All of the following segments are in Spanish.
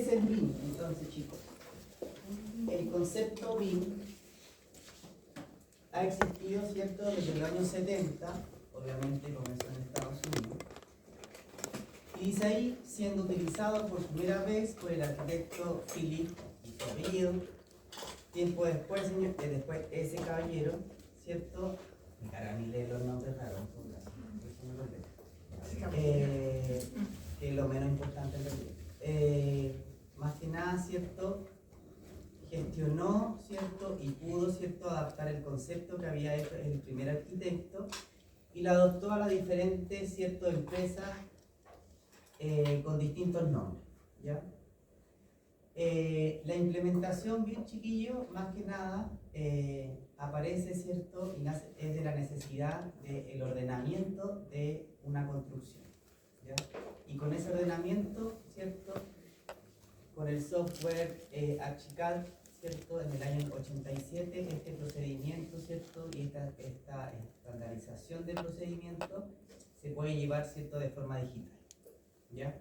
es el BIM? Entonces, chicos, el concepto BIM ha existido, ¿cierto?, desde los años 70, obviamente comenzó en Estados Unidos, y dice ahí, siendo utilizado por primera vez por el arquitecto Philip Reed. Tiempo después, después ese caballero, ¿cierto? Me cara a mí leer los nombres raros, que es lo menos importante en realidad. Más que nada, ¿cierto? Gestionó, ¿cierto? Y pudo, ¿cierto?, adaptar el concepto que había hecho el primer arquitecto y lo adoptó a las diferentes, ¿cierto?, empresas con distintos nombres, ¿ya? La implementación, bien chiquillo, más que nada aparece, ¿cierto?, y nace, es de la necesidad del ordenamiento de una construcción, ¿ya? Y con ese ordenamiento, ¿cierto?, con el software Archicad, ¿cierto?, en el año 87, este procedimiento, ¿cierto?, y esta estandarización del procedimiento se puede llevar, ¿cierto?, de forma digital, ¿ya?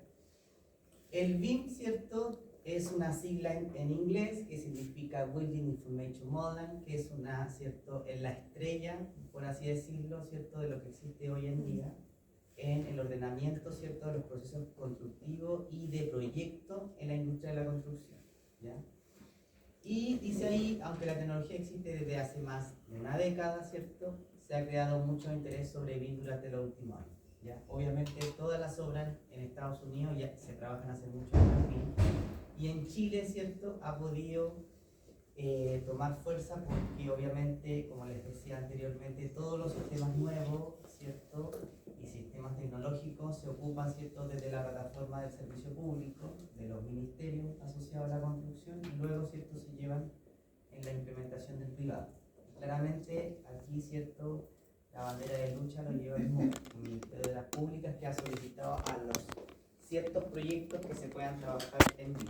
El BIM, ¿cierto?, es una sigla en inglés que significa Building Information Model, que es una, ¿cierto?, en la estrella, por así decirlo, ¿cierto?, de lo que existe hoy en día en el ordenamiento, ¿cierto?, de los procesos constructivos y de proyectos en la industria de la construcción, ¿ya? Y dice ahí, aunque la tecnología existe desde hace más de una década, ¿cierto?, se ha creado mucho interés sobre BIM durante los últimos años, ¿ya? Obviamente todas las obras en Estados Unidos ya se trabajan hace mucho en BIM, y en Chile, ¿cierto?, ha podido tomar fuerza porque obviamente, como les decía anteriormente, todos los sistemas nuevos, ¿cierto?, y sistemas tecnológicos se ocupan, ¿cierto?, desde la plataforma del servicio público, de los ministerios asociados a la construcción, y luego, ¿cierto?, se llevan en la implementación del privado. Claramente aquí, ¿cierto?, la bandera de lucha lo lleva el Ministerio de las Públicas, que ha solicitado a los ciertos proyectos que se puedan trabajar en BIM,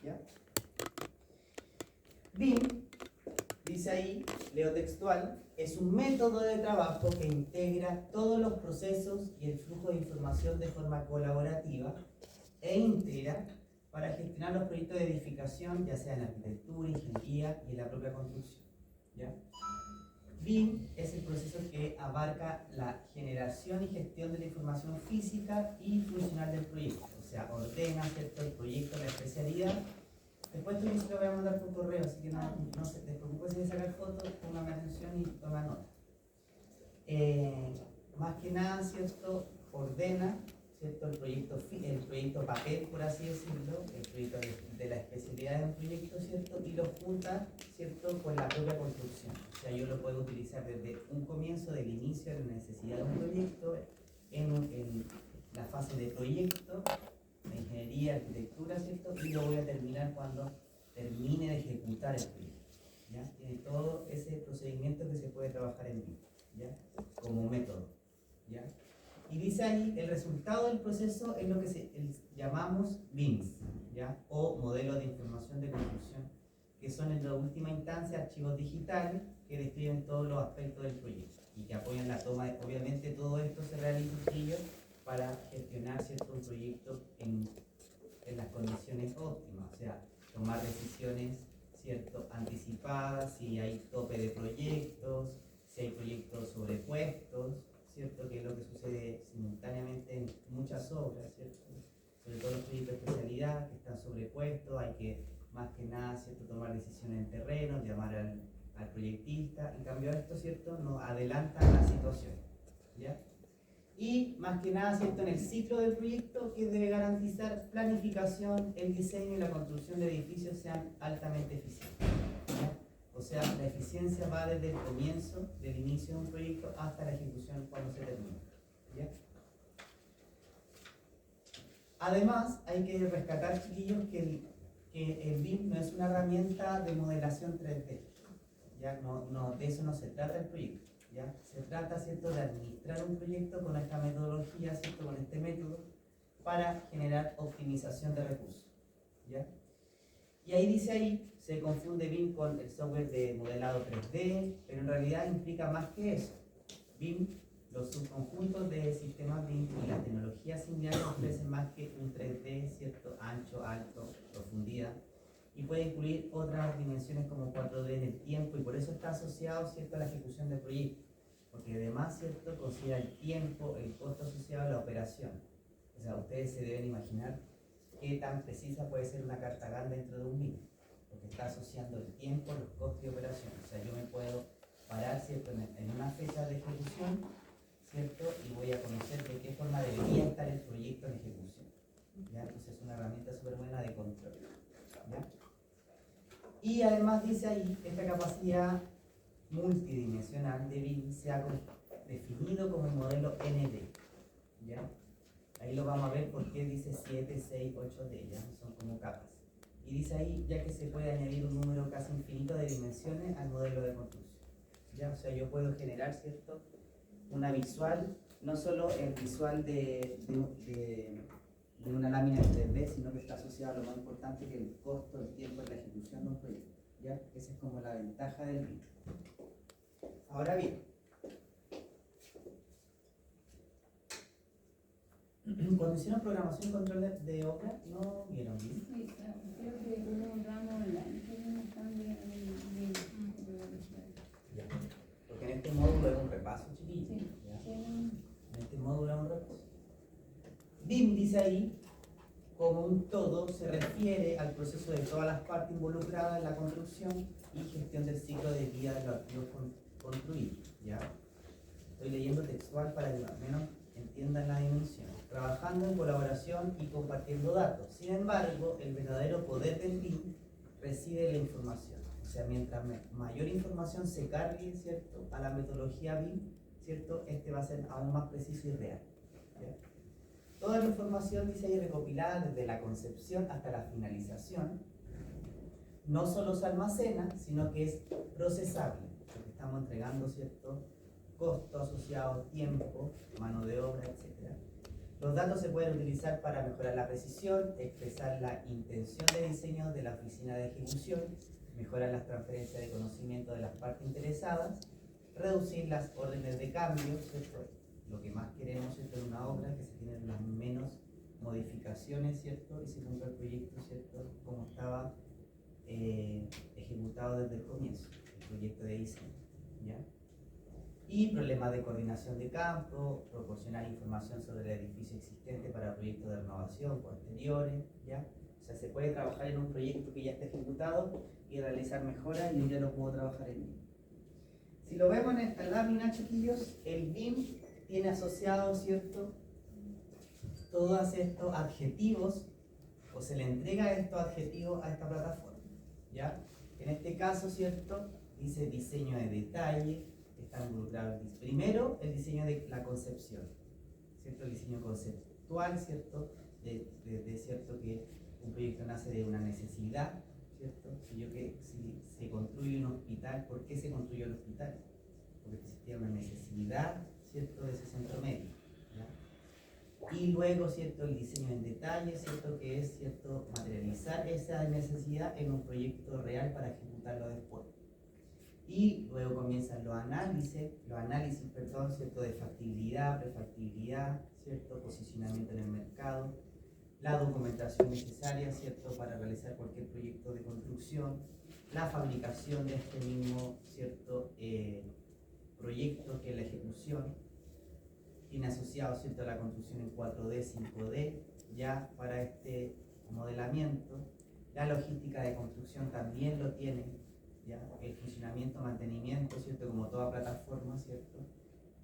¿ya? BIM, dice ahí, leo textual, es un método de trabajo que integra todos los procesos y el flujo de información de forma colaborativa e íntegra para gestionar los proyectos de edificación, ya sea en arquitectura, ingeniería y en la propia construcción, ¿ya? BIM es el proceso que abarca la generación y gestión de la información física y funcional del proyecto, o sea, ordena, ¿cierto?, el proyecto, la especialidad. Después tú dices que lo voy a mandar por correo, así que no se despreocupes de sacar fotos, póngame atención y toma nota. Más que nada, ¿cierto?, ordena, ¿cierto?, el proyecto papel, por así decirlo, el proyecto de la especialidad de un proyecto, ¿cierto?, y lo junta, ¿cierto?, con la propia construcción. O sea, yo lo puedo utilizar desde un comienzo, del inicio de la necesidad de un proyecto, en la fase de proyecto, de ingeniería, arquitectura, ¿cierto?, y lo voy a terminar cuando termine de ejecutar el proyecto, ¿ya? Tiene todo ese procedimiento que se puede trabajar en BIM, ¿ya?, como método, ¿ya? Y dice ahí, el resultado del proceso es lo que llamamos BIMs, ¿ya?, o modelos de información de construcción, que son en la última instancia archivos digitales que describen todos los aspectos del proyecto y que apoyan la toma de, obviamente todo esto se realiza para gestionar, ¿cierto?, un proyecto en las condiciones óptimas, o sea, tomar decisiones, ¿cierto?, anticipadas, si hay tope de proyectos, si hay proyectos sobrepuestos, ¿cierto?, que es lo que sucede simultáneamente en muchas obras, ¿cierto?, sobre todo los proyectos de especialidad que están sobrepuestos, hay que, más que nada, ¿cierto?, tomar decisiones en terreno, llamar al proyectista. En cambio esto, ¿cierto?, nos adelanta la situación, ¿ya? Y más que nada, ¿cierto?, en el ciclo del proyecto, que debe garantizar planificación, el diseño y la construcción de edificios sean altamente eficientes, ¿ya? O sea, la eficiencia va desde el comienzo, del inicio de un proyecto, hasta la ejecución cuando se termina, ¿ya? Además, hay que rescatar, chiquillos, que el BIM no es una herramienta de modelación 3D, ¿ya? De eso no se trata el proyecto, ¿ya? Se trata, ¿cierto?, de administrar un proyecto con esta metodología, ¿cierto?, con este método, para generar optimización de recursos, ¿ya? Y ahí dice ahí, se confunde BIM con el software de modelado 3D, pero en realidad implica más que eso. BIM, los subconjuntos de sistemas BIM y las tecnologías similares lineal no ofrece más que un 3D, ¿cierto? Ancho, alto, profundidad, y puede incluir otras dimensiones como 4D en el tiempo, y por eso está asociado, ¿cierto?, a la ejecución del proyecto, porque además, ¿cierto?, considera el tiempo, el costo asociado a la operación. O sea, ustedes se deben imaginar qué tan precisa puede ser una carta GAN dentro de un BIM, porque está asociando el tiempo, los costos de operación. O sea, yo me puedo parar, ¿cierto?, en una fecha de ejecución, ¿cierto?, y voy a conocer de qué forma debería estar el proyecto en ejecución, ¿ya? Entonces es una herramienta súper buena de control, ¿ya? Y además dice ahí, esta capacidad multidimensional de BIM se ha definido como el modelo ND, ¿ya? Ahí lo vamos a ver porque dice 7, 6, 8 de ellas, son como capas. Y dice ahí, ya que se puede añadir un número casi infinito de dimensiones al modelo de construcción, ¿ya? O sea, yo puedo generar, ¿cierto?, una visual, no solo el visual de una lámina en 3D, sino que está asociado a lo más importante, que el costo, el tiempo de la ejecución de un proyecto, ¿ya? Esa es como la ventaja del BIM. Ahora bien, cuando hicieron programación y control de obra, ¿no vieron BIM? Sí, claro, creo que hubo un ramo online que vimos también Ya. Porque en este módulo es un repaso, chiquillo. Sí. ¿Ya? Sí. En este módulo es un repaso. BIM dice ahí, como un todo, se refiere al proceso de todas las partes involucradas en la construcción y gestión del ciclo de vida de los activos construidos, ¿ya? Estoy leyendo textual para que al menos entiendan la dimensión. Trabajando en colaboración y compartiendo datos. Sin embargo, el verdadero poder del BIM reside en la información. O sea, mientras mayor información se cargue, ¿cierto?, a la metodología BIM, ¿cierto?, este va a ser aún más preciso y real, ¿ya? Toda la información, dice ahí, recopilada desde la concepción hasta la finalización, no solo se almacena, sino que es procesable, porque estamos entregando, ¿cierto?, costos asociados, tiempo, mano de obra, etc. Los datos se pueden utilizar para mejorar la precisión, expresar la intención de diseño de la oficina de ejecución, mejorar las transferencias de conocimiento de las partes interesadas, reducir las órdenes de cambio, ¿cierto? Lo que más queremos, ¿cierto?, en una obra, que se tienen las menos modificaciones, ¿cierto?, y se cumpla el proyecto, ¿cierto?, como estaba ejecutado desde el comienzo, el proyecto de diseño, ¿ya? Y problemas de coordinación de campo, proporcionar información sobre el edificio existente para proyectos de renovación posteriores, ¿ya? O sea, se puede trabajar en un proyecto que ya está ejecutado y realizar mejoras, y yo ya lo puedo trabajar en BIM. Si lo vemos en esta lámina, chiquillos, el BIM tiene asociados, ¿cierto?, todos estos adjetivos, o se le entrega estos adjetivos a esta plataforma, ¿ya? En este caso, ¿cierto?, dice diseño de detalle, está involucrado primero el diseño de la concepción, ¿cierto?, el diseño conceptual, ¿cierto?, de cierto que un proyecto nace de una necesidad, ¿cierto? Si se construye un hospital, ¿por qué se construyó el hospital? Porque existía una necesidad, ¿cierto?, de ese centro médico, ¿ya? Y luego, ¿cierto?, el diseño en detalle, ¿cierto?, que es, ¿cierto?, materializar esa necesidad en un proyecto real para ejecutarlo después. Y luego comienzan los análisis, ¿cierto?, de factibilidad, prefactibilidad, ¿cierto?, posicionamiento en el mercado, la documentación necesaria, ¿cierto?, para realizar cualquier proyecto de construcción, la fabricación de este mismo, ¿cierto?, proyecto, que es la ejecución. Tiene asociado, ¿cierto?, a la construcción en 4D, 5D, ya para este modelamiento. La logística de construcción también lo tiene, ya, el funcionamiento, mantenimiento, ¿cierto?, como toda plataforma, ¿cierto?,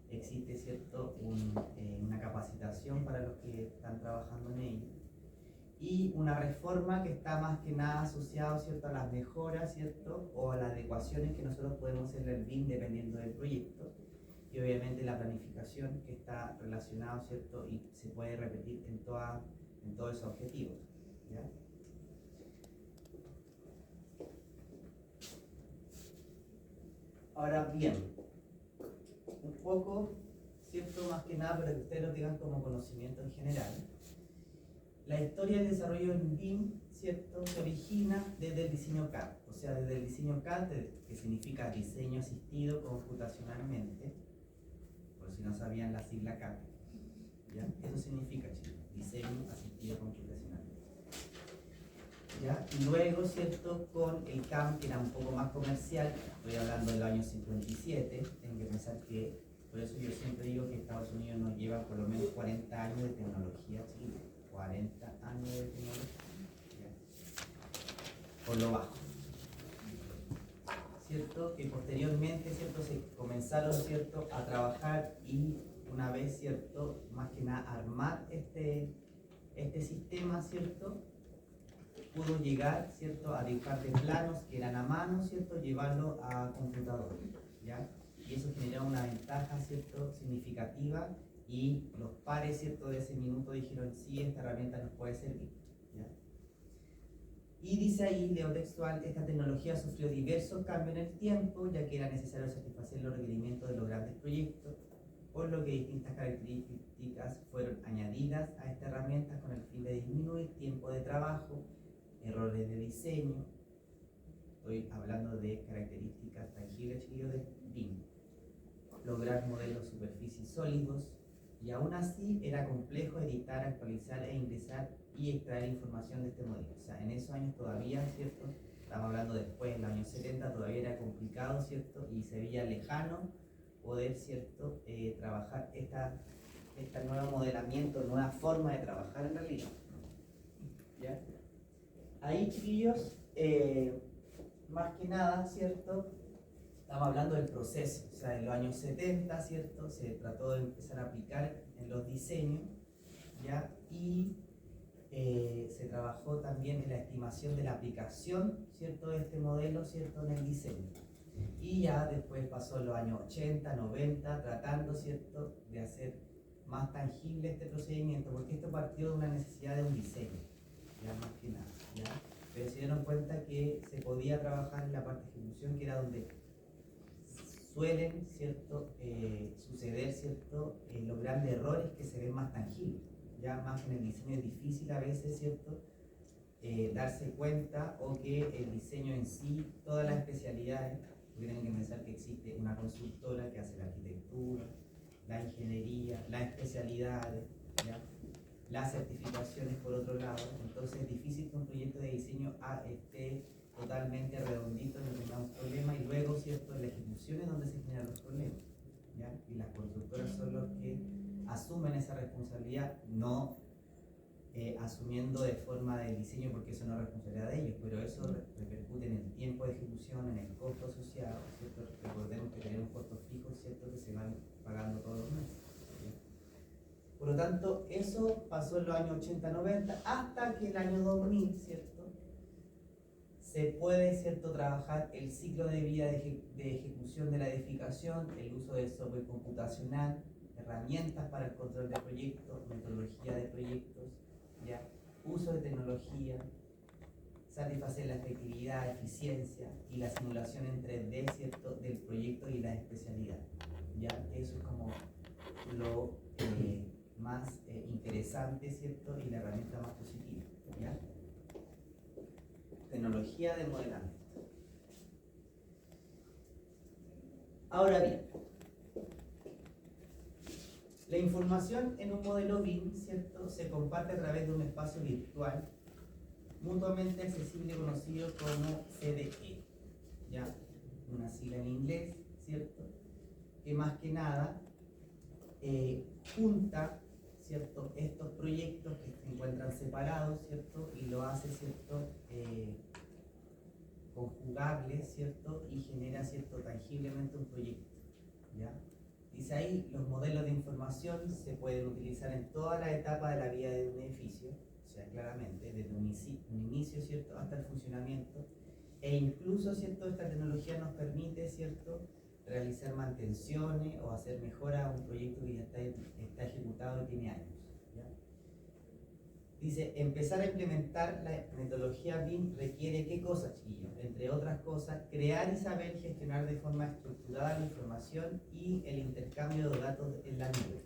existe, ¿cierto?, una capacitación para los que están trabajando en ello. Y una reforma que está más que nada asociado, ¿cierto?, a las mejoras, ¿cierto?, o a las adecuaciones que nosotros podemos hacer en el BIM dependiendo del proyecto. Y obviamente la planificación, que está relacionado, ¿cierto?, y se puede repetir en todos esos objetivos, ¿ya? Ahora bien, un poco, ¿cierto?, más que nada para que ustedes lo tengan como conocimiento en general. La historia del desarrollo en BIM, ¿cierto?, se origina desde el diseño CAD, o sea, desde el diseño CAD, que significa diseño asistido computacionalmente, por si no sabían la sigla CAD, ¿ya? Eso significa, chicos, Y luego, ¿cierto? Con el CAM, que era un poco más comercial, estoy hablando del año 57, tengo que pensar que, por eso yo siempre digo que Estados Unidos nos lleva por lo menos 40 años de tecnología, Chile, 40 años de tecnología, por lo bajo. ¿Cierto? Que posteriormente, ¿cierto? Se comenzaron, ¿cierto? A trabajar y una vez, ¿cierto? Más que nada armar este sistema, ¿cierto? Pudo llegar, ¿cierto? A dibujar de planos que eran a mano, ¿cierto? Llevarlo a computador, ¿ya? Y eso generó una ventaja, ¿cierto? Significativa, y los pares, ¿cierto? De ese minuto dijeron, sí, esta herramienta nos puede servir, ¿ya? Y dice ahí, leo textual, esta tecnología sufrió diversos cambios en el tiempo, ya que era necesario satisfacer los requerimientos de los grandes proyectos, por lo que distintas características fueron añadidas a esta herramienta con el fin de disminuir tiempo de trabajo, errores de diseño. Estoy hablando de características tangibles, chiquillos, de BIM. Lograr modelos superficies sólidos, y aún así era complejo editar, actualizar e ingresar y extraer información de este modelo. O sea, en esos años todavía, ¿cierto? Estamos hablando después, en los años 70, todavía era complicado, ¿cierto? Y se veía lejano poder, ¿cierto? Trabajar este nuevo modelamiento, nueva forma de trabajar en realidad. ¿Ya? Ahí, chiquillos, más que nada, ¿cierto? Estamos hablando del proceso, o sea, en los años 70, ¿cierto? Se trató de empezar a aplicar en los diseños, ¿ya? Y se trabajó también en la estimación de la aplicación, ¿cierto? De este modelo, ¿cierto? En el diseño. Y ya después pasó los años 80, 90, tratando, ¿cierto? De hacer más tangible este procedimiento, porque esto partió de una necesidad de un diseño, ya más que nada, ¿ya? Pero se dieron cuenta que se podía trabajar en la parte de ejecución, que era donde suelen, ¿cierto? Suceder, ¿cierto? Los grandes errores que se ven más tangibles. Ya más en el diseño es difícil a veces, ¿cierto? Darse cuenta, o que el diseño en sí, todas las especialidades, tienen que pensar que existe una consultora que hace la arquitectura, la ingeniería, las especialidades, ¿ya? Las certificaciones por otro lado. Entonces es difícil que un proyecto de diseño esté totalmente redondito, no tengamos problemas, y luego, ¿cierto? En la ejecución es donde se generan los problemas, ¿ya? Y las constructoras son los que asumen esa responsabilidad, no asumiendo de forma del diseño, porque eso no es responsabilidad de ellos, pero eso repercute en el tiempo de ejecución, en el costo asociado, ¿cierto? Recordemos que tenemos costos fijos, ¿cierto? Que se van pagando todos los meses, ¿ya? Por lo tanto, eso pasó en los años 80-90, hasta que el año 2000, ¿cierto? Se puede, ¿cierto? Trabajar el ciclo de vida de ejecución de la edificación, el uso del software computacional, herramientas para el control de proyectos, metodología de proyectos, ¿ya? Uso de tecnología, satisfacer la efectividad, eficiencia y la simulación en 3D, ¿cierto? Del proyecto y la especialidad, ¿ya? Eso es como lo más interesante, ¿cierto? Y la herramienta más positiva, ¿ya? Tecnología de modelamiento. Ahora bien, la información en un modelo BIM, ¿cierto? Se comparte a través de un espacio virtual mutuamente accesible conocido como CDE, ¿ya? Una sigla en inglés, ¿cierto? Que más que nada junta, ¿cierto? Estos proyectos que se encuentran separados, ¿cierto? Y lo hace, ¿cierto? Conjugable, ¿cierto? Y genera, ¿cierto? Tangiblemente un proyecto, ¿ya? Dice ahí, los modelos de información se pueden utilizar en toda la etapa de la vida de un edificio, o sea, claramente, desde un inicio, ¿cierto? Hasta el funcionamiento, e incluso, ¿cierto? Esta tecnología nos permite, ¿cierto? Realizar mantenciones o hacer mejora a un proyecto que ya está ejecutado y tiene años, ¿ya? Dice, empezar a implementar la metodología BIM requiere ¿qué cosas, chiquillos? Entre otras cosas, crear y saber gestionar de forma estructurada la información y el intercambio de datos en la nube.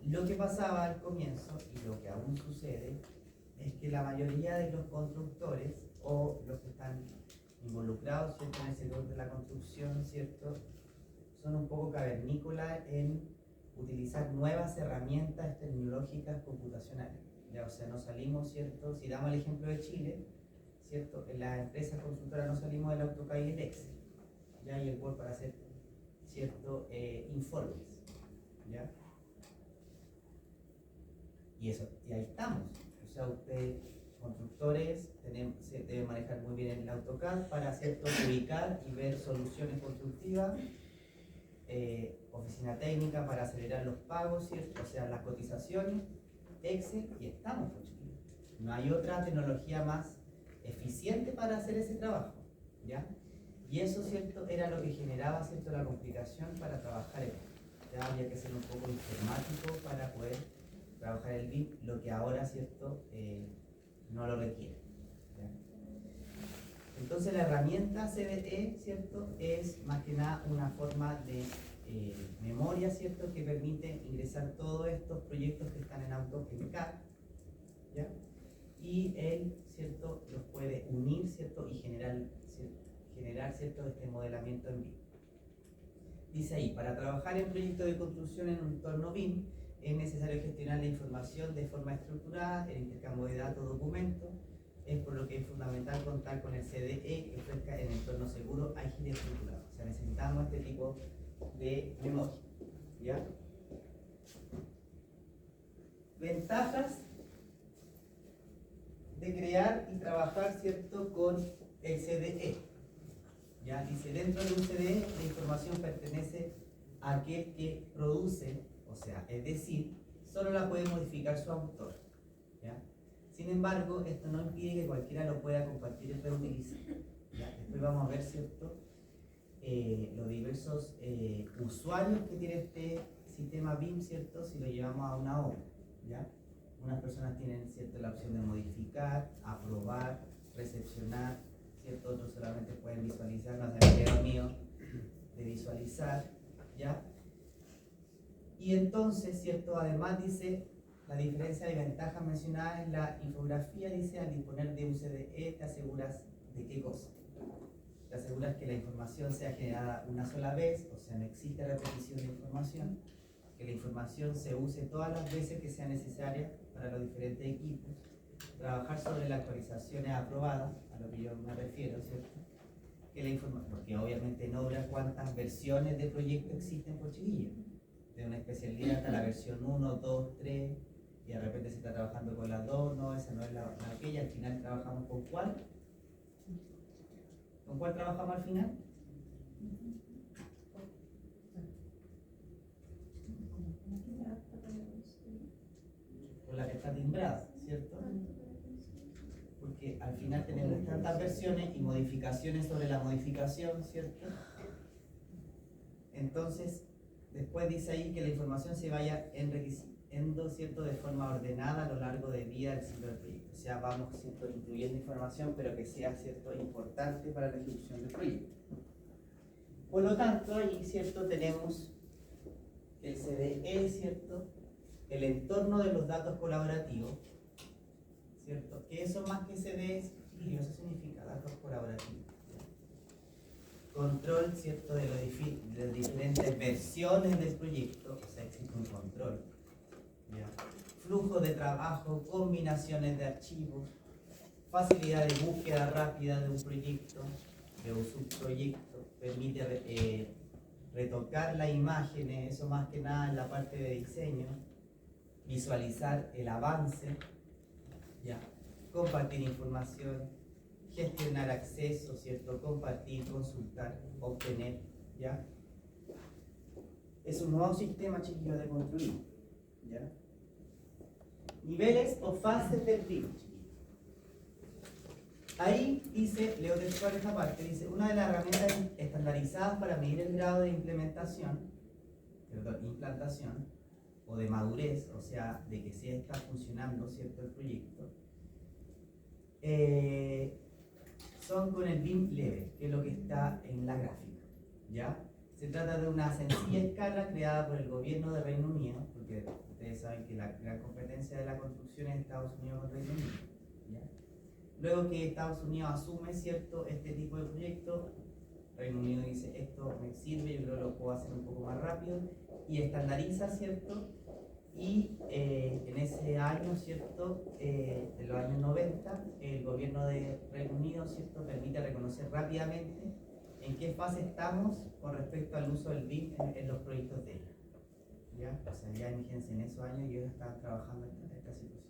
Lo que pasaba al comienzo, y lo que aún sucede, es que la mayoría de los constructores, o los que están involucrados, ¿cierto? En el sector de la construcción, ¿cierto? Son un poco cavernícolas en utilizar nuevas herramientas tecnológicas computacionales. Ya, o sea, no salimos, ¿cierto? Si damos el ejemplo de Chile, ¿cierto? En las empresas consultoras no salimos del AutoCAD y el Excel, ¿ya? Y el Word para hacer, ¿cierto? Informes, ¿ya? Y eso, y ahí estamos. O sea, ustedes, constructores, se deben manejar muy bien el AutoCAD para, ¿cierto? Ubicar y ver soluciones constructivas, oficina técnica para acelerar los pagos, ¿cierto? O sea, las cotizaciones, Excel, y estamos, pues, chiquillos. No hay otra tecnología más eficiente para hacer ese trabajo, ¿ya? Y eso, ¿cierto? Era lo que generaba, ¿cierto? La complicación para trabajar en esto. Ya había que ser un poco informático para poder trabajar el BIM, lo que ahora, ¿cierto? No lo requiere, ¿ya? Entonces la herramienta CDE, ¿cierto? Es más que nada una forma de memoria, ¿cierto? Que permite ingresar todos estos proyectos que están en AutoCAD, ¿ya? Y él, ¿cierto? Los puede unir, ¿cierto? Y generar, ¿cierto? Este modelamiento en BIM. Dice ahí, para trabajar en proyectos de construcción en un entorno BIM, es necesario gestionar la información de forma estructurada, el intercambio de datos, documentos. Es por lo que es fundamental contar con el CDE que ofrezca el entorno seguro, ágil y estructurado. O sea, necesitamos este tipo de memoria, ¿ya? Ventajas de crear y trabajar, ¿cierto? Con el CDE. ¿Ya? Dice, dentro de un CDE la información pertenece a aquel que produce, o sea, es decir, solo la puede modificar su autor, ¿ya? Sin embargo, esto no impide que cualquiera lo pueda compartir y reutilizar, ¿ya? Después vamos a ver, ¿cierto? Los diversos usuarios que tiene este sistema BIM, ¿cierto? Si lo llevamos a una obra, ¿ya? Unas personas tienen, ¿cierto? La opción de modificar, aprobar, recepcionar, ¿cierto? Otros solamente pueden visualizar, no se me queda mío de visualizar, ¿ya? Y entonces, ¿cierto? Además dice, la diferencia y ventajas mencionadas en la infografía, dice, al disponer de un CDE te aseguras de qué cosa. Te aseguras que la información sea generada una sola vez, o sea, no existe repetición de información, que la información se use todas las veces que sea necesaria para los diferentes equipos, trabajar sobre las actualizaciones aprobadas, a lo que yo me refiero, ¿cierto? Que la información, porque obviamente en obra cuántas versiones de proyecto existen por chiquillo, de una especialidad hasta la versión 1, 2, 3, y de repente se está trabajando con la 2, no, esa no es la aquella, al final trabajamos con ¿cuál? ¿Con cuál trabajamos al final? Con la que está timbrada, ¿cierto? Porque al final tenemos tantas versiones y modificaciones sobre la modificación, ¿cierto? Entonces, después dice ahí que la información se vaya enriqueciendo, ¿cierto? De forma ordenada a lo largo del día del ciclo del proyecto. O sea, vamos, ¿cierto? Incluyendo información, pero que sea, ¿cierto? Importante para la ejecución del proyecto. Por lo tanto, ahí, ¿cierto? Tenemos el CDE, ¿cierto? El entorno de los datos colaborativos, ¿cierto? Que eso más que CDE, y eso significa datos colaborativos. Control, ¿cierto? De las diferentes versiones del proyecto, o sea, existe un control, ¿ya? Flujo de trabajo, combinaciones de archivos, facilidad de búsqueda rápida de un proyecto, de un subproyecto, permite retocar las imágenes, eso más que nada en la parte de diseño, visualizar el avance, ¿ya? Compartir información, gestionar acceso, ¿cierto? Compartir, consultar, obtener, ¿ya? Es un nuevo sistema, chiquillos, de construir, ¿ya? Niveles o fases del BIM. Ahí dice, leo textual esta parte, dice, una de las herramientas estandarizadas para medir el grado de implantación, o de madurez, o sea, de que sí está funcionando, ¿cierto? El proyecto, son con el BIM Level, que es lo que está en la gráfica, ¿ya? Se trata de una sencilla escala creada por el gobierno de Reino Unido, porque ustedes saben que la gran competencia de la construcción es Estados Unidos con Reino Unido, ¿ya? Luego que Estados Unidos asume, ¿cierto? Este tipo de proyecto, Reino Unido dice, esto me sirve, yo creo que lo puedo hacer un poco más rápido, y estandariza, ¿cierto? Y en ese año, ¿cierto? De los años 90, el gobierno de Reino Unido, ¿cierto? Permite reconocer rápidamente en qué fase estamos con respecto al uso del BIM en los proyectos de ellos. ¿Ya? O sea, ya imagínense, en esos años ellos estaban trabajando en esta situación.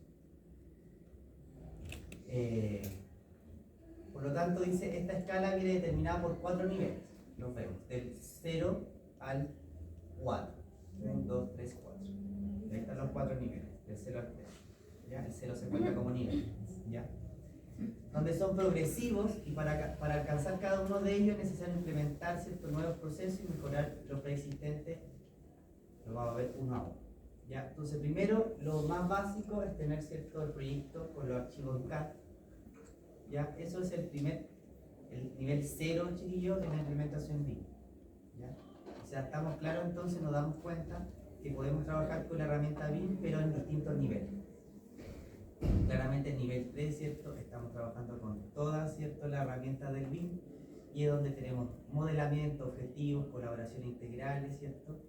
Por lo tanto, dice, esta escala viene determinada por 4 niveles. Los vemos, del 0 al 4. 1, 2, 3, 4. Ahí están los 4 niveles, del 0 al 3. ¿Ya? El 0 se cuenta como nivel. ¿Ya? Donde son progresivos y para alcanzar cada uno de ellos es necesario implementar ciertos nuevos procesos y mejorar lo preexistente. Lo vamos a ver uno a uno. ¿Ya? Entonces, primero, lo más básico es tener cierto el proyecto con los archivos CAD. ¿Ya? Eso es el nivel 0, chiquillos, en la implementación BIM. ¿Ya? O sea, estamos claros entonces, nos damos cuenta que podemos trabajar con la herramienta BIM, pero en distintos niveles. Claramente en nivel 3, ¿cierto? Estamos trabajando con toda, ¿cierto?, la herramienta del BIM, y es donde tenemos modelamiento, objetivos, colaboración integrales, ¿cierto?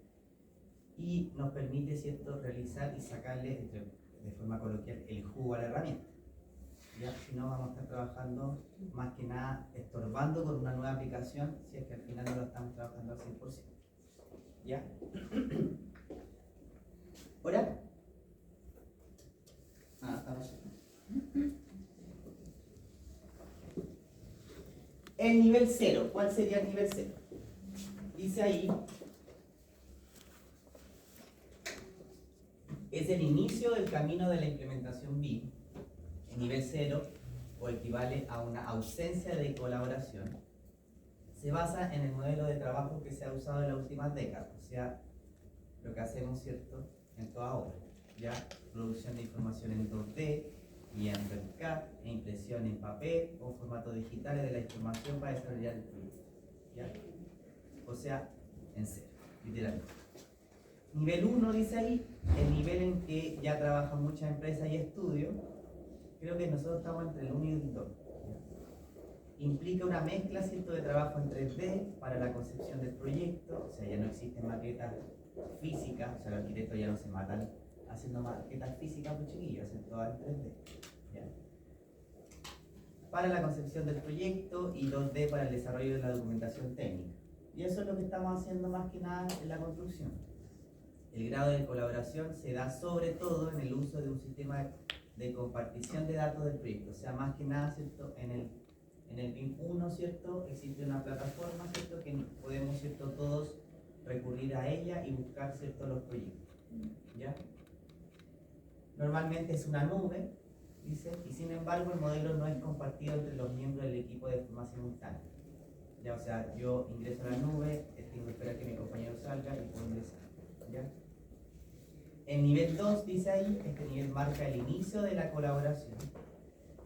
Y nos permite, ¿cierto?, realizar y sacarle, de forma coloquial, el jugo a la herramienta. ¿Ya? Si no, vamos a estar trabajando más que nada estorbando con una nueva aplicación si es que al final no lo estamos trabajando al 100%. ¿Ya? ¿Ahora? Estamos. El nivel 0. ¿Cuál sería el nivel 0? Dice ahí, es el inicio del camino de la implementación BIM. El nivel 0, o equivale a una ausencia de colaboración, se basa en el modelo de trabajo que se ha usado en las últimas décadas, o sea, lo que hacemos, ¿cierto?, en toda obra, ya, producción de información en 2D, guiando en CAD, e impresión en papel o formatos digitales de la información para desarrollar el proyecto, ¿ya? O sea, en 0, literalmente. Nivel 1 dice ahí, el nivel en que ya trabajan muchas empresas y estudios. Creo que nosotros estamos entre el 1 y el 2. Implica una mezcla, ¿cierto?, de trabajo en 3D para la concepción del proyecto, o sea, ya no existen maquetas físicas, o sea, los arquitectos ya no se matan haciendo maquetas físicas, pues chiquillos, hacen todas en 3D. ¿Ya? Para la concepción del proyecto y 2D para el desarrollo de la documentación técnica. Y eso es lo que estamos haciendo más que nada en la construcción. El grado de colaboración se da sobre todo en el uso de un sistema de compartición de datos del proyecto, o sea, más que nada, ¿cierto?, en el BIM 1, ¿cierto?, existe una plataforma, ¿cierto?, que podemos, ¿cierto?, todos recurrir a ella y buscar, ¿cierto?, los proyectos, ¿ya? Normalmente es una nube, dice, y sin embargo el modelo no es compartido entre los miembros del equipo de forma simultánea, ¿ya? O sea, yo ingreso a la nube, tengo que esperar que mi compañero salga y puedo ingresar, ¿ya? En nivel 2, dice ahí, este nivel marca el inicio de la colaboración.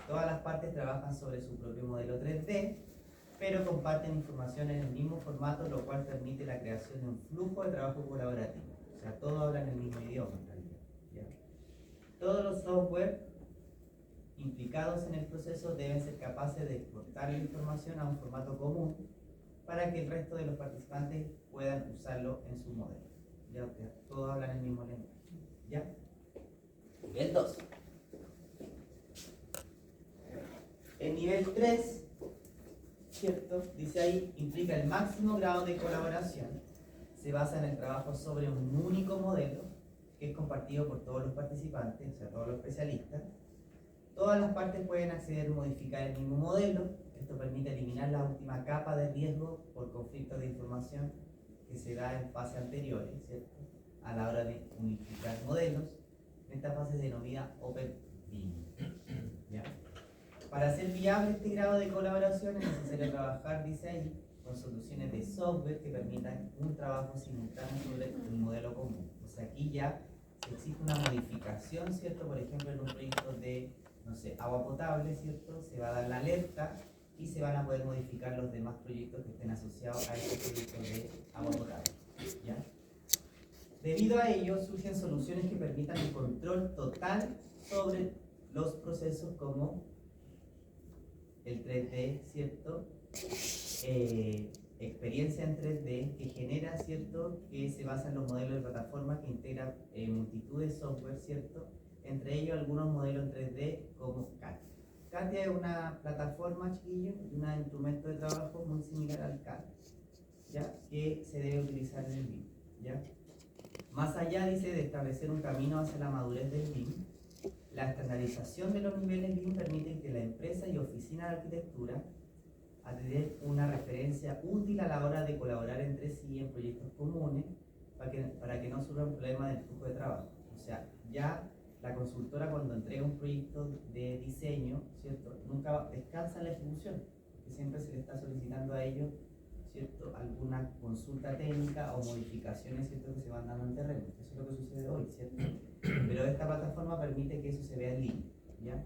Todas las partes trabajan sobre su propio modelo 3D, pero comparten información en el mismo formato, lo cual permite la creación de un flujo de trabajo colaborativo. O sea, todos hablan el mismo idioma en realidad, ¿ya? Todos los software implicados en el proceso deben ser capaces de exportar la información a un formato común para que el resto de los participantes puedan usarlo en su modelo. ¿Ya? Todos hablan el mismo lenguaje. ¿Ya? Nivel 2. El nivel 3, ¿cierto?, dice ahí, implica el máximo grado de colaboración. Se basa en el trabajo sobre un único modelo que es compartido por todos los participantes, o sea, todos los especialistas. Todas las partes pueden acceder y modificar el mismo modelo. Esto permite eliminar la última capa de riesgo por conflictos de información que se da en fases anteriores, ¿cierto?, a la hora de unificar modelos. En esta fase se denomina Open BIM. ¿Ya? Para hacer viable este grado de colaboración es necesario trabajar, dice ahí, con soluciones de software que permitan un trabajo simultáneo sobre un modelo común. O sea, aquí ya si existe una modificación, ¿cierto? Por ejemplo, en un proyecto de, no sé, agua potable, ¿cierto? Se va a dar la alerta y se van a poder modificar los demás proyectos que estén asociados a este proyecto de agua potable, ¿ya? Debido a ello, surgen soluciones que permitan el control total sobre los procesos como el 3D, ¿cierto? experiencia en 3D que genera, ¿cierto?, que se basa en los modelos de plataforma que integra multitud de software, ¿cierto?, entre ellos algunos modelos en 3D como CATIA. CATIA es una plataforma, chiquillos, un instrumento de trabajo muy similar al CAD, ¿ya?, que se debe utilizar en el BIM, ¿ya? Más allá, dice, de establecer un camino hacia la madurez del BIM, la estandarización de los niveles BIM permite que la empresa y oficina de arquitectura a tener una referencia útil a la hora de colaborar entre sí en proyectos comunes para que no surja un problema del flujo de trabajo. O sea, ya la consultora cuando entrega un proyecto de diseño, ¿cierto?, nunca descansa en la ejecución, porque siempre se le está solicitando a ellos, ¿cierto?, alguna consulta técnica o modificaciones, ¿cierto?, que se van dando en terreno. Eso es lo que sucede hoy, ¿cierto? Pero esta plataforma permite que eso se vea en línea, ¿ya?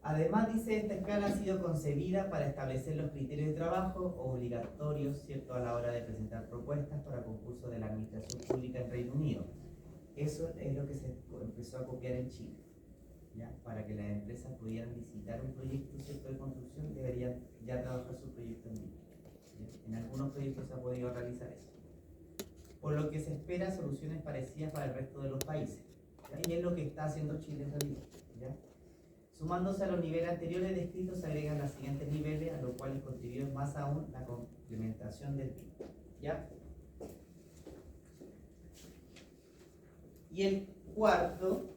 Además, dice, esta escala ha sido concebida para establecer los criterios de trabajo obligatorios, ¿cierto?, a la hora de presentar propuestas para concursos de la administración pública en Reino Unido. Eso es lo que se empezó a copiar en Chile, ¿ya? Para que las empresas pudieran licitar un proyecto, ¿cierto?, de construcción, deberían ya trabajar su proyecto en vivo. En algunos proyectos se ha podido realizar eso. Por lo que se espera soluciones parecidas para el resto de los países, ¿ya? Y es lo que está haciendo Chile en realidad, ¿ya? Sumándose a los niveles anteriores descritos, se agregan los siguientes niveles, a los cuales contribuye más aún la complementación del BIM, ¿ya? Y el cuarto,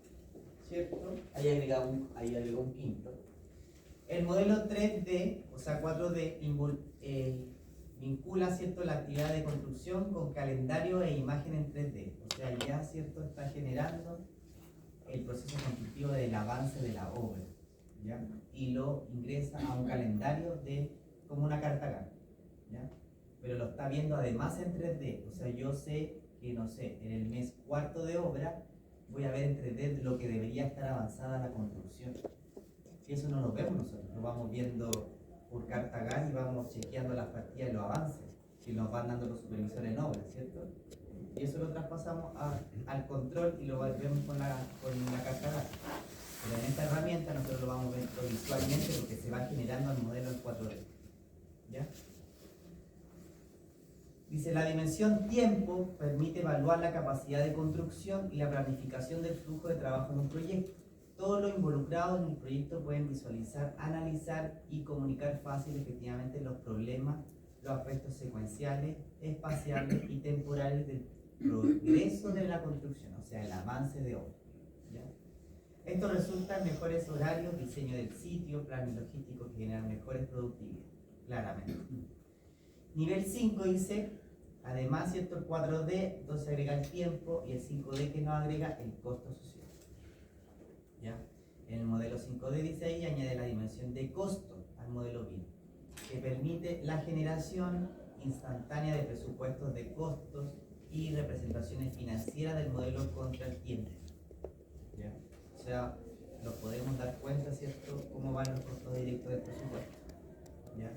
¿cierto? Ahí agregó un quinto. El modelo 3D, o sea 4D, vincula, ¿cierto?, la actividad de construcción con calendario e imagen en 3D. O sea, ya, ¿cierto?, está generando el proceso constructivo del avance de la obra, ¿ya? Y lo ingresa a un calendario como una carta Gantt, ¿ya? Pero lo está viendo además en 3D. O sea, yo sé que, no sé, en el mes cuarto de obra voy a ver en 3D lo que debería estar avanzada la construcción. Y eso no lo vemos nosotros, lo vamos viendo por carta Gantt y vamos chequeando las partidas y los avances que nos van dando los supervisores en obra, ¿cierto? Y eso lo traspasamos al control y lo vemos con la carta Gantt. Pero en esta herramienta nosotros lo vamos viendo visualmente porque se va generando el modelo en 4D, ¿ya? Dice, la dimensión tiempo permite evaluar la capacidad de construcción y la planificación del flujo de trabajo en un proyecto. Todos los involucrados en el proyecto pueden visualizar, analizar y comunicar fácil y efectivamente los problemas, los aspectos secuenciales, espaciales y temporales del progreso de la construcción, o sea, el avance de obra, ¿ya? Esto resulta en mejores horarios, diseño del sitio, planes logísticos que generan mejores productividad, claramente. Nivel 5 dice, además, ¿cierto?, el 4D, entonces agrega el tiempo, y el 5D que no agrega el costo social, ¿ya? En el modelo 5D dice ahí, añade la dimensión de costo al modelo BIM, que permite la generación instantánea de presupuestos de costos y representaciones financieras del modelo contra el tiempo, ¿ya? O sea, nos podemos dar cuenta, ¿cierto?, cómo van los costos directos del presupuesto, ¿ya?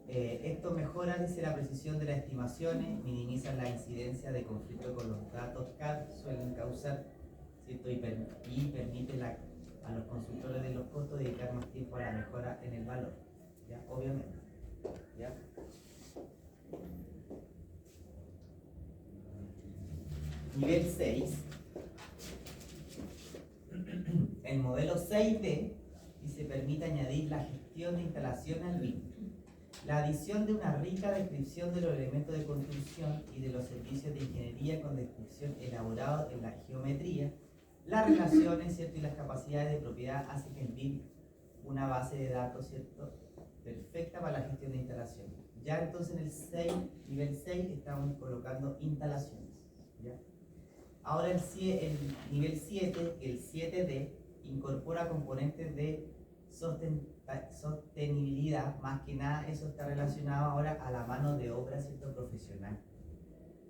Esto mejora, dice, la precisión de las estimaciones, minimiza la incidencia de conflicto con los datos CAD, suelen causar, ¿cierto?, y permite a los consultores de los costos dedicar más tiempo a la mejora en el valor, ¿ya? Obviamente, ¿ya? Nivel 6. El modelo 6D dice, permite añadir la gestión de instalación al BIM. La adición de una rica descripción de los elementos de construcción y de los servicios de ingeniería con descripción elaborados en la geometría, las relaciones, ¿cierto?, y las capacidades de propiedad hacen que el BIM una base de datos, ¿cierto?, perfecta para la gestión de instalaciones. Ya entonces en el nivel 6 estamos colocando instalaciones, ¿ya? Ahora el nivel 7, el 7D, incorpora componentes de sostenibilidad. Más que nada eso está relacionado ahora a la mano de obra, ¿cierto?, profesional.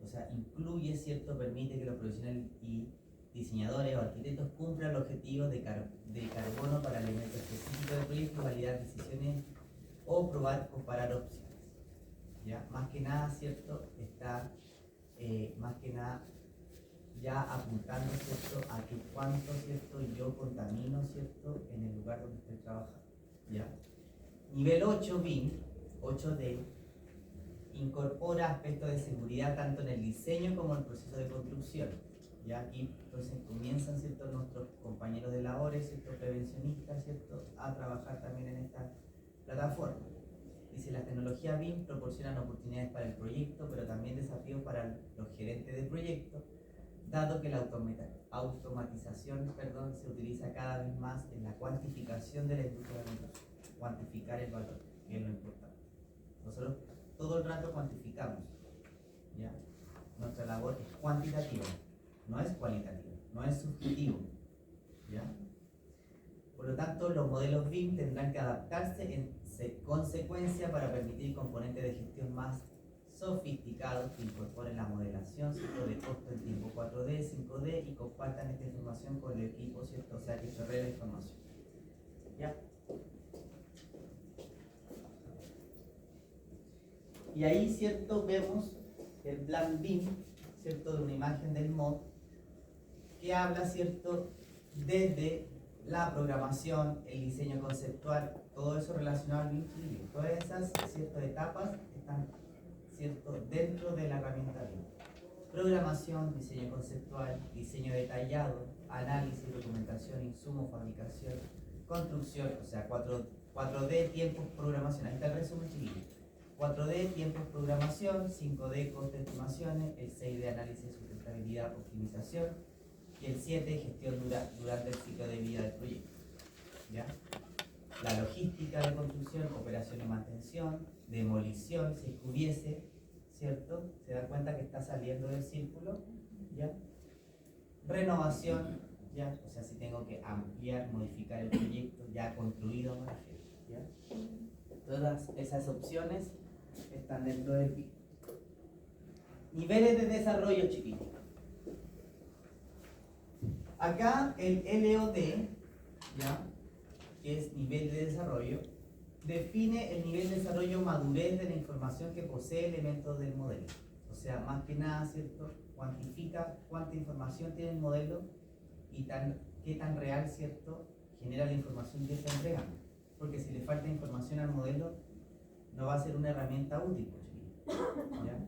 O sea, incluye, ¿cierto?, permite que los profesionales y diseñadores o arquitectos cumplan los objetivos de carbono para elementos específicos del proyecto, validar decisiones o comparar opciones, ¿ya? Más que nada, ¿cierto?, está más que nada ya apuntando, ¿cierto?, a que cuánto, ¿cierto?, yo contamino, ¿cierto?, en el lugar donde estoy trabajando, ¿ya? Nivel 8, BIM, 8D incorpora aspectos de seguridad tanto en el diseño como en el proceso de construcción. Ya aquí entonces comienzan, ¿cierto?, nuestros compañeros de labores, ¿cierto?, prevencionistas, ¿cierto?, a trabajar también en esta plataforma. Dice, las tecnologías BIM proporcionan oportunidades para el proyecto, pero también desafíos para los gerentes de proyecto, dado que la automatización se utiliza cada vez más en la cuantificación de la industria de la construcción. Cuantificar el valor, que es lo importante. Nosotros todo el rato cuantificamos, ¿ya? Nuestra labor es cuantitativa, no es cualitativa, no es subjetivo, ¿ya? Por lo tanto, los modelos BIM tendrán que adaptarse en consecuencia para permitir componentes de gestión más sofisticados que incorporen la modelación, ¿cierto?, de costo en tiempo 4D, 5D y compartan esta información con el equipo, ¿cierto? O sea, que chorrea la información, ¿ya? Y ahí, ¿cierto?, vemos el plan BIM, ¿cierto?, de una imagen del mod que habla, ¿cierto?, desde la programación, el diseño conceptual, todo eso relacionado al BIM. Todas esas, ¿cierto?, etapas están, ¿cierto?, dentro de la herramienta BIM. Programación, diseño conceptual, diseño detallado, análisis, documentación, insumo, fabricación, construcción, o sea, 4D, tiempos, programación. Ahí está el resumen, chiquillos. 4D, tiempos, programación, 5D, costo, estimaciones, el 6D, análisis, sustentabilidad, optimización, y el 7, gestión durante el ciclo de vida del proyecto, ¿ya? La logística de construcción, operación y mantención, demolición, si es que hubiese, ¿cierto? Se da cuenta que está saliendo del círculo, ¿ya? Renovación, ¿ya? O sea, si tengo que ampliar, modificar el proyecto ya construido, me refiero, ¿ya? Todas esas opciones están dentro del BIM. Niveles de desarrollo, chiquitos. Acá el LOD, ¿ya?, que es nivel de desarrollo, define el nivel de desarrollo madurez de la información que posee elementos del modelo. O sea, más que nada, ¿cierto?, cuantifica cuánta información tiene el modelo y qué tan real, ¿cierto?, genera la información que está entregando. Porque si le falta información al modelo, no va a ser una herramienta útil, ¿ya?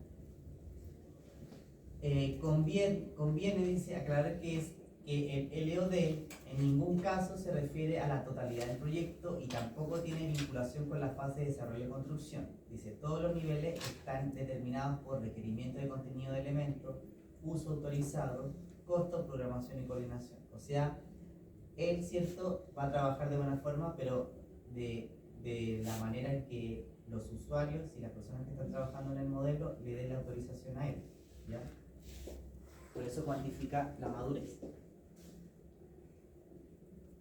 Conviene, dice, aclarar que el LOD en ningún caso se refiere a la totalidad del proyecto y tampoco tiene vinculación con la fase de desarrollo y construcción. Dice, todos los niveles están determinados por requerimiento de contenido de elementos, uso autorizado, costo, programación y coordinación. O sea, él, ¿cierto?, va a trabajar de buena forma, pero de la manera en que los usuarios y las personas que están trabajando en el modelo le den la autorización a él, ¿ya? Por eso cuantifica la madurez.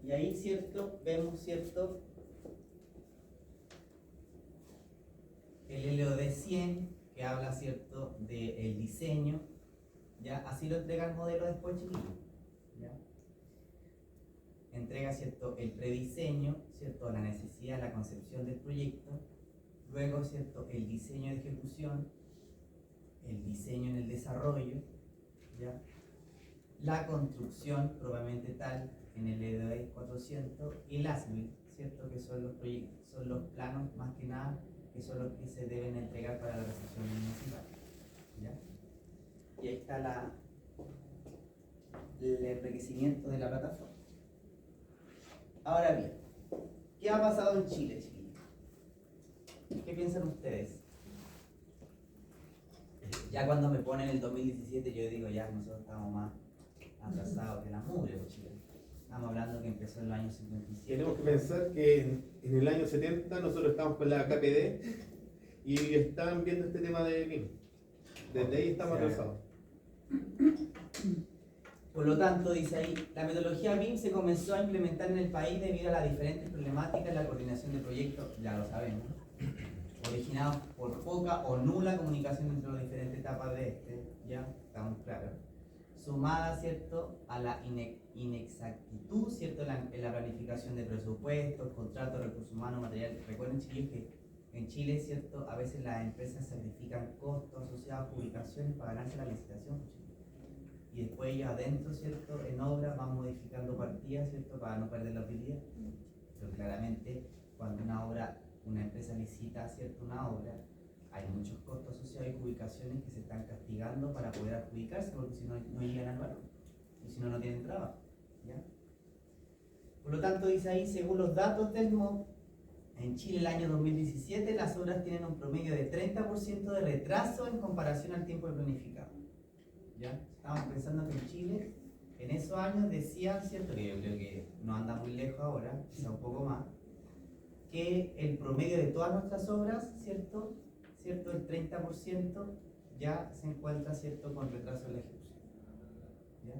Y ahí, ¿cierto?, vemos, ¿cierto?, el LOD 100, que habla, ¿cierto?, del diseño, ¿ya? Así lo entrega el modelo después, chiquillo, ¿ya? Entrega, ¿cierto?, el prediseño, ¿cierto?, la necesidad, la concepción del proyecto, luego, ¿cierto?, el diseño de ejecución, el diseño en el desarrollo, ¿ya? La construcción probablemente tal en el LOD 400 y el ASMIL, ¿cierto?, que son los proyectos, son los planos más que nada, que son los que se deben entregar para la recepción municipal, ¿ya? Y ahí está el enriquecimiento de la plataforma. Ahora bien, ¿qué ha pasado en Chile, chiquillos? ¿Qué piensan ustedes? Ya cuando me ponen el 2017 yo digo, ya nosotros estamos más atrasados que la mugre, pues, Chile. Estamos hablando que empezó en los años 57. Tenemos que pensar que en el año 70 nosotros estamos con la KPD y estaban viendo este tema de BIM. Desde ahí estamos atrasados. Por lo tanto, dice ahí, la metodología BIM se comenzó a implementar en el país debido a las diferentes problemáticas en la coordinación de proyectos, ya lo sabemos, ¿no?, originados por poca o nula comunicación entre las diferentes etapas de ya estamos claros, sumada, ¿cierto?, a la inexactitud, ¿cierto?, en la planificación de presupuestos, contratos, recursos humanos, material. Recuerden, chiquillos, que en Chile, ¿cierto?, a veces las empresas sacrifican costos asociados a publicaciones para ganarse la licitación, y después ellos adentro, ¿cierto?, en obra van modificando partidas, ¿cierto?, para no perder la utilidad. Pero claramente, cuando una obra una empresa licita, ¿cierto?, una obra, hay muchos costos asociados y ubicaciones que se están castigando para poder adjudicarse, porque si no, no llegan al valor, y si no, no tienen trabajo, ¿ya? Por lo tanto, dice ahí, según los datos del MOB, en Chile el año 2017 las obras tienen un promedio de 30% de retraso en comparación al tiempo planificado. ¿Ya? Estamos pensando que en Chile, en esos años decían, ¿cierto?, que yo creo que no anda muy lejos ahora, quizá un poco más, que el promedio de todas nuestras obras, ¿cierto? El 30% ya se encuentra, ¿cierto?, con retraso en la ejecución. ¿Ya?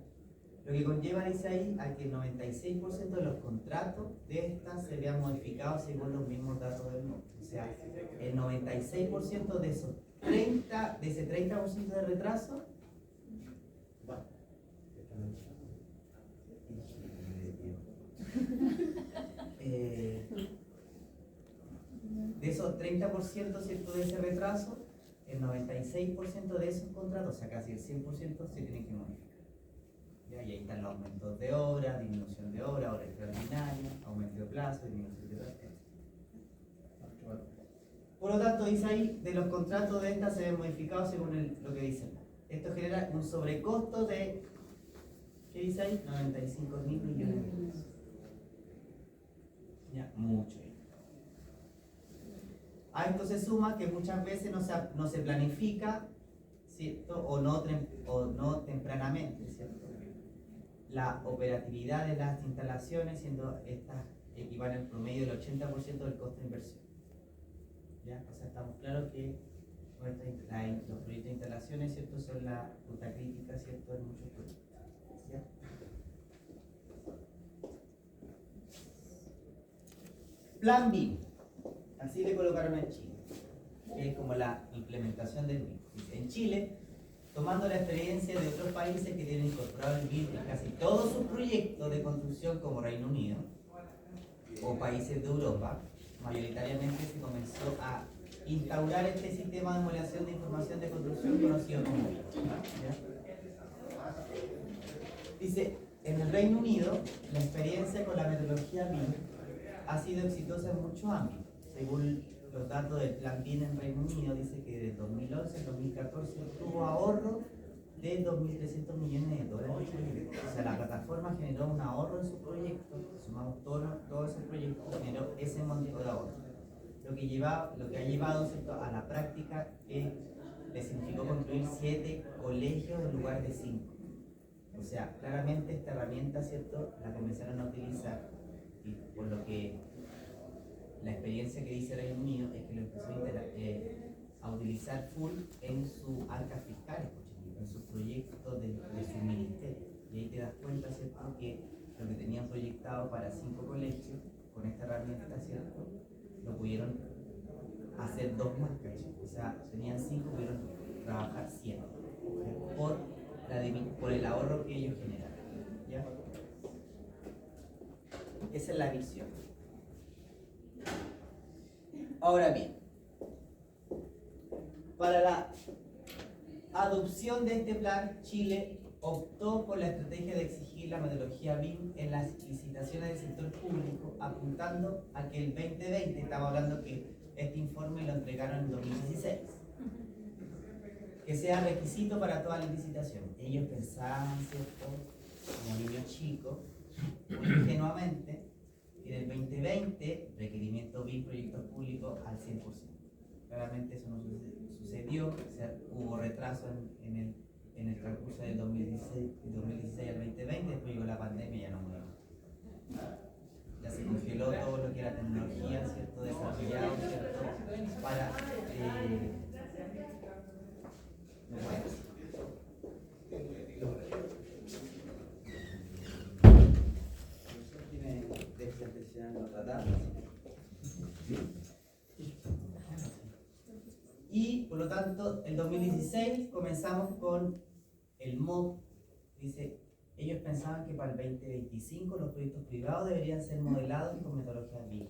Lo que conlleva, dice ahí, a que el 96% de los contratos de estas se vean modificados según los mismos datos del MOB. O sea, el 96% de ese 30% de retraso de esos 30%, ¿cierto?, de ese retraso, el 96% de esos contratos, o sea, casi el 100%, se tienen que modificar. ¿Ya? Y ahí están los aumentos de obra, disminución de obra, hora extraordinaria, aumento de plazo, disminución de plazo. Por lo tanto, dice ahí, de los contratos de estas se ven modificados según lo que dicen. Esto genera un sobrecosto de, ¿qué dice ahí? 95.000 millones de pesos. Ya, mucho. A esto se suma que muchas veces no se planifica, ¿cierto?, o no tempranamente, ¿cierto?, la operatividad de las instalaciones, siendo estas equivalen al promedio del 80% del costo de inversión. ¿Ya? O sea, estamos claros que los proyectos de instalaciones, ¿cierto?, son la ruta crítica, ¿cierto?, en muchos proyectos. ¿Ya? Plan BIM, así le colocaron en Chile, que es como la implementación del BIM. En Chile, tomando la experiencia de otros países que tienen incorporado el BIM en casi todos sus proyectos de construcción, como Reino Unido o países de Europa, mayoritariamente se comenzó a instaurar este sistema de modelación de información de construcción conocido como BIM. Dice, en el Reino Unido, la experiencia con la metodología BIM ha sido exitosa en muchos ámbitos. Según los datos del Plan BIM en Reino Unido, dice que de 2011 al 2014 tuvo ahorro de 2.300 millones de dólares. O sea, la plataforma generó un ahorro en su proyecto, sumamos todos esos proyectos, generó ese monto de ahorro. Lo que ha llevado, ¿cierto?, a la práctica que le significó construir 7 colegios en lugar de 5. O sea, claramente esta herramienta, ¿cierto?, la comenzaron a utilizar, y por lo que la experiencia que dice Reino Unido es que lo empezó a utilizar full en sus arcas fiscales, en sus proyectos de su ministerio. Y ahí te das cuenta, ¿cierto?, que lo que tenían proyectado para 5 colegios, con esta herramienta, ¿cierto?, lo pudieron hacer 2 más, ¿cachai? O sea, tenían 5, pudieron trabajar 7, por el ahorro que ellos generaron. ¿Ya? Esa es la visión. Ahora bien, para la adopción de este plan, Chile optó por la estrategia de exigir la metodología BIM en las licitaciones del sector público, apuntando a que el 2020, estamos hablando que este informe lo entregaron en 2016, que sea requisito para todas las licitaciones. Ellos pensaban, ¿cierto?, como niños chicos, muy ingenuamente, que en el 2020 requerimiento BIM proyectos públicos al 100%. Claramente eso no sucedió, o sea, hubo retraso en el transcurso del 2016 al 2020, después llegó la pandemia y ya no murió. Ya se congeló todo lo que era tecnología, ¿cierto?, desarrollado, ¿cierto?, para y por lo tanto, en 2016 comenzamos con el MOB. Dice, ellos pensaban que para el 2025 los proyectos privados deberían ser modelados con metodologías BIM.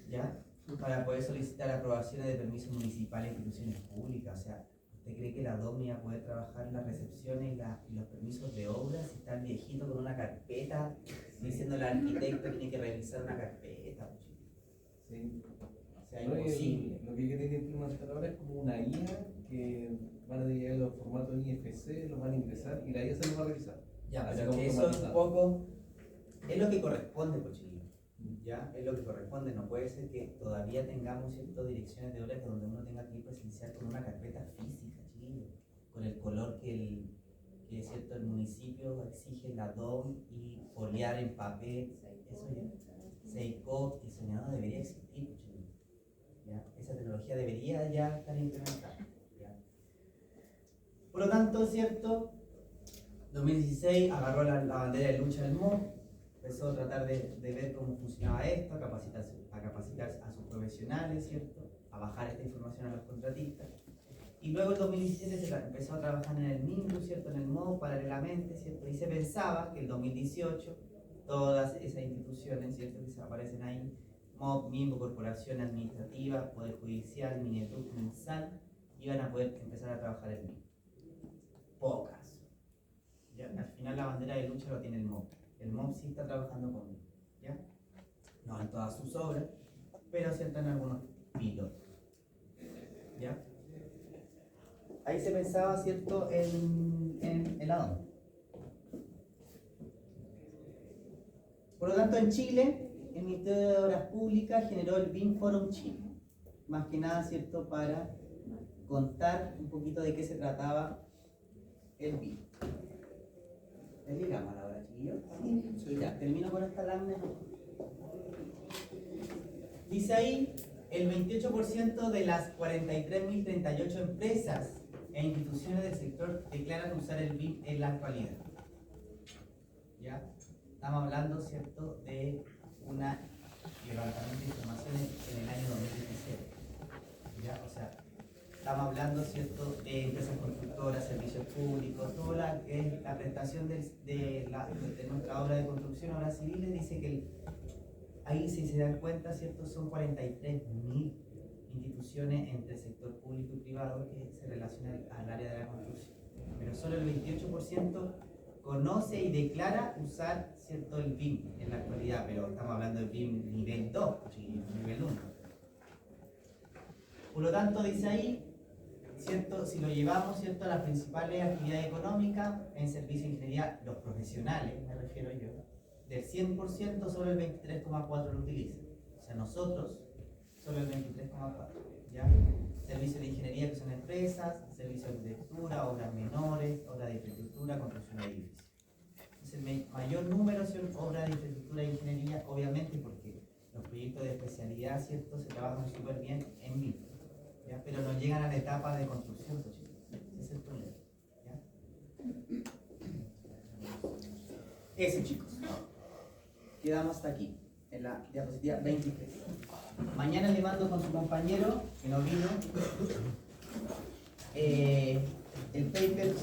¿Ya? Para poder solicitar aprobaciones de permisos municipales e instituciones públicas. O sea, ¿Usted cree que la DOM iba a poder trabajar las recepciones y los permisos de obra si está el viejito con una carpeta diciendo al arquitecto que tiene que revisar una carpeta? Sí. O sea, No, y imposible. lo que quieren implementar ahora es como una IA que van a llegar los formatos IFC, los van a ingresar y la IA se los va a revisar. Ya, Así pero como que eso es un automatizado. poco, es lo que corresponde, pues, chiquillo. Ya, es lo que corresponde. No puede ser que todavía tengamos ciertas direcciones de obra que donde uno tenga que ir presencial con una carpeta física, chiquillo, con el color que cierto, el municipio exige la DOM y foliar en papel. Eso ya, SEICOP, eso ya no debería existir, pues, chiquillo. ¿Ya? Esa tecnología debería ya estar implementada. ¿Ya? Por lo tanto, cierto, 2016 agarró la bandera de lucha del MOB, empezó a tratar de ver cómo funcionaba esto, a capacitar a sus profesionales, ¿cierto? A bajar esta información a los contratistas. Y luego en 2017 se empezó a trabajar en el MIMBU, ¿cierto? En el MOB paralelamente, ¿cierto? Y se pensaba que el 2018 todas esas instituciones, ¿cierto? Que se aparecen ahí, MOB, MIMBU, Corporación Administrativa, Poder Judicial, Mineduc, MinSal, iban a poder empezar a trabajar en MIMBU. Pocas. ¿Ya? Al final la bandera de lucha lo tiene el MOB. El MOB sí está trabajando conmigo, ¿ya? No en todas sus obras, pero cierto en algunos pilotos, ¿ya? Ahí se pensaba, ¿cierto?, en la DOM. Por lo tanto, en Chile, el Ministerio de Obras Públicas generó el BIM Forum Chile, más que nada, ¿cierto?, para contar un poquito de qué se trataba el BIM. ¿Les llegamos a la hora, chiquillos? Sí. Ya, termino con esta lámina. Dice ahí, el 28% de las 43.038 empresas e instituciones del sector declaran usar el BIM en la actualidad. ¿Ya? Estamos hablando, ¿cierto?, de un levantamiento de información en el año 2017. ¿Ya? O sea, estamos hablando, ¿cierto?, de empresas constructoras, servicios públicos, toda la prestación de nuestra obra de construcción, obras civiles, dice que ahí, si se dan cuenta, ¿cierto?, son 43.000 instituciones entre el sector público y privado que se relacionan al área de la construcción. Pero solo el 28% conoce y declara usar, ¿cierto?, el BIM en la actualidad, pero estamos hablando del BIM nivel 2, nivel 1. Por lo tanto, dice ahí, ¿cierto? Si lo llevamos, ¿cierto?, a las principales actividades económicas en servicio de ingeniería, los profesionales, me refiero yo, del 100% solo el 23,4% lo utilizan. O sea, nosotros, solo el 23,4%. ¿Ya? Servicios de ingeniería que son empresas, servicios de arquitectura, obras menores, obras de infraestructura, construcción de edificios. Entonces, el mayor número son obras de infraestructura e ingeniería, obviamente porque los proyectos de especialidad, ¿cierto?, se trabajan súper bien en BIM. ¿Ya? Pero no llegan a la etapa de construcción, pues, chicos. Ese es el problema. ¿Ya? Ese, chicos. Quedamos hasta aquí, en la diapositiva 23. Mañana le mando con su compañero, que no vino, el paper